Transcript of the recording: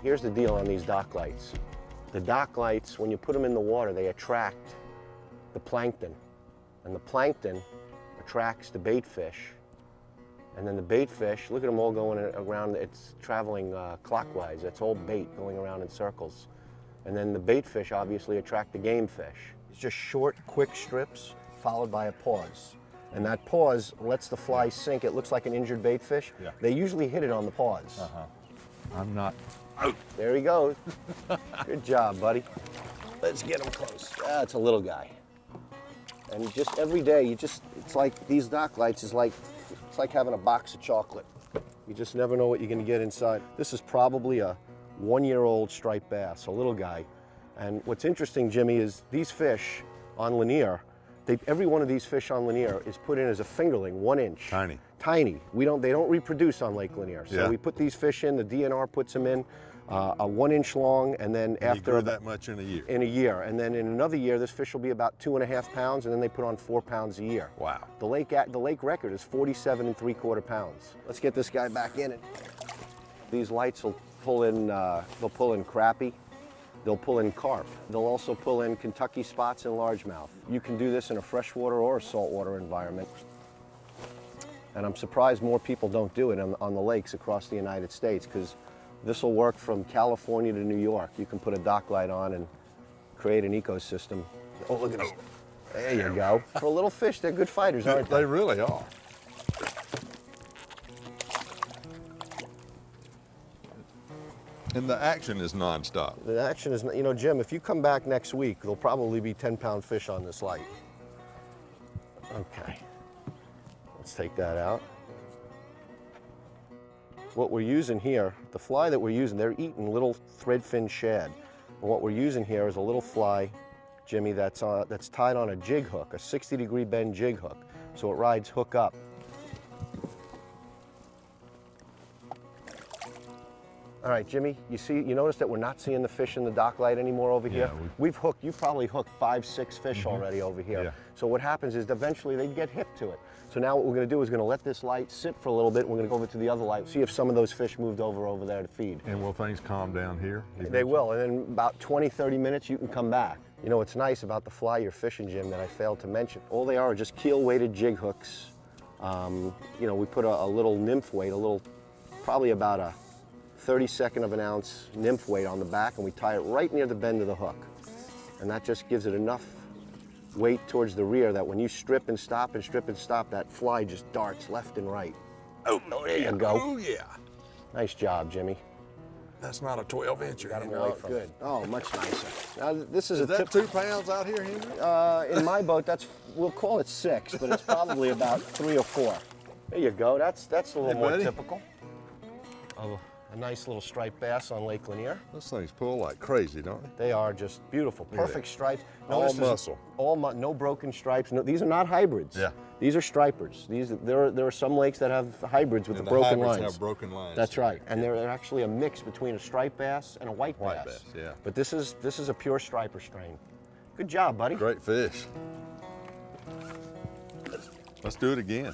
Here's the deal on these dock lights. The dock lights, when you put them in the water, they attract the plankton. And the plankton attracts the bait fish. And then the bait fish, look at them all going around, it's traveling clockwise. That's all bait going around in circles. And then the bait fish obviously attract the game fish. It's just short, quick strips followed by a pause. And that pause lets the fly sink. It looks like an injured bait fish. Yeah. They usually hit it on the pause. I'm not. There he goes. Good job, buddy. Let's get him close. That's a little guy. And just every day, it's like these dock lights it's like having a box of chocolate. You just never know what you're gonna get inside. This is probably a 1-year-old striped bass, a little guy. And what's interesting, Jimmy, is these fish on Lanier, every one of these fish on Lanier is put in as a fingerling, 1 inch. Tiny. Tiny. They don't reproduce on Lake Lanier. So Yeah. we put these fish in, the DNR puts them in, a 1 inch long, and then You after grew that much in a year. in a year. And then in another year, this fish will be about 2.5 pounds, and then they put on 4 pounds a year. Wow. The lake record is 47 3/4 pounds. Let's get this guy back in it. These lights will pull in, they'll pull in crappie, they'll pull in carp. They'll also pull in Kentucky spots and largemouth. You can do this in a freshwater or a saltwater environment. And I'm surprised more people don't do it on the lakes across the United States, because this will work from California to New York. You can put a dock light on and create an ecosystem. Oh, look at this. There you go. For a little fish, they're good fighters, aren't they? They really are. And the action is nonstop. The action is, you know, Jim, if you come back next week, there'll probably be 10-pound fish on this light. Okay. Let's take that out. What we're using here, the fly that we're using, they're eating little threadfin shad. And what we're using here is a little fly, Jimmy, that's tied on a jig hook, a 60-degree bend jig hook. So it rides hook up. All right, Jimmy, you notice that we're not seeing the fish in the dock light anymore over here? You've probably hooked 5, 6 fish already over here. Yeah. So what happens is eventually they get hip to it. So now what we're gonna do is gonna let this light sit for a little bit. We're gonna go over to the other light, see if some of those fish moved over there to feed. And will things calm down here? They will, and in about 20, 30 minutes, you can come back. You know what's nice about the fly you're fishing, Jim, that I failed to mention? All they are just keel-weighted jig hooks. You know, we put a little nymph weight, probably about a 32nd of an ounce nymph weight on the back, and we tie it right near the bend of the hook. And that just gives it enough weight towards the rear that when you strip and stop, that fly just darts left and right. Oh, there you go. Oh, yeah. Nice job, Jimmy. That's not a 12-incher. Got him away from it. Oh, much nicer. Now, this is that 2 pounds out here, Henry? In my boat, we'll call it 6, but it's probably about 3 or 4. There you go. That's a little more typical. Oh, a nice little striped bass on Lake Lanier. Those things pull like crazy, don't they? They are just beautiful, perfect stripes. All muscle. No broken stripes. No, these are not hybrids. Yeah. These are stripers. There are some lakes that have hybrids with the broken lines. Have broken lines. That's right, and they're actually a mix between a striped bass and a white bass. Yeah. But this is a pure striper strain. Good job, buddy. Great fish. Let's do it again.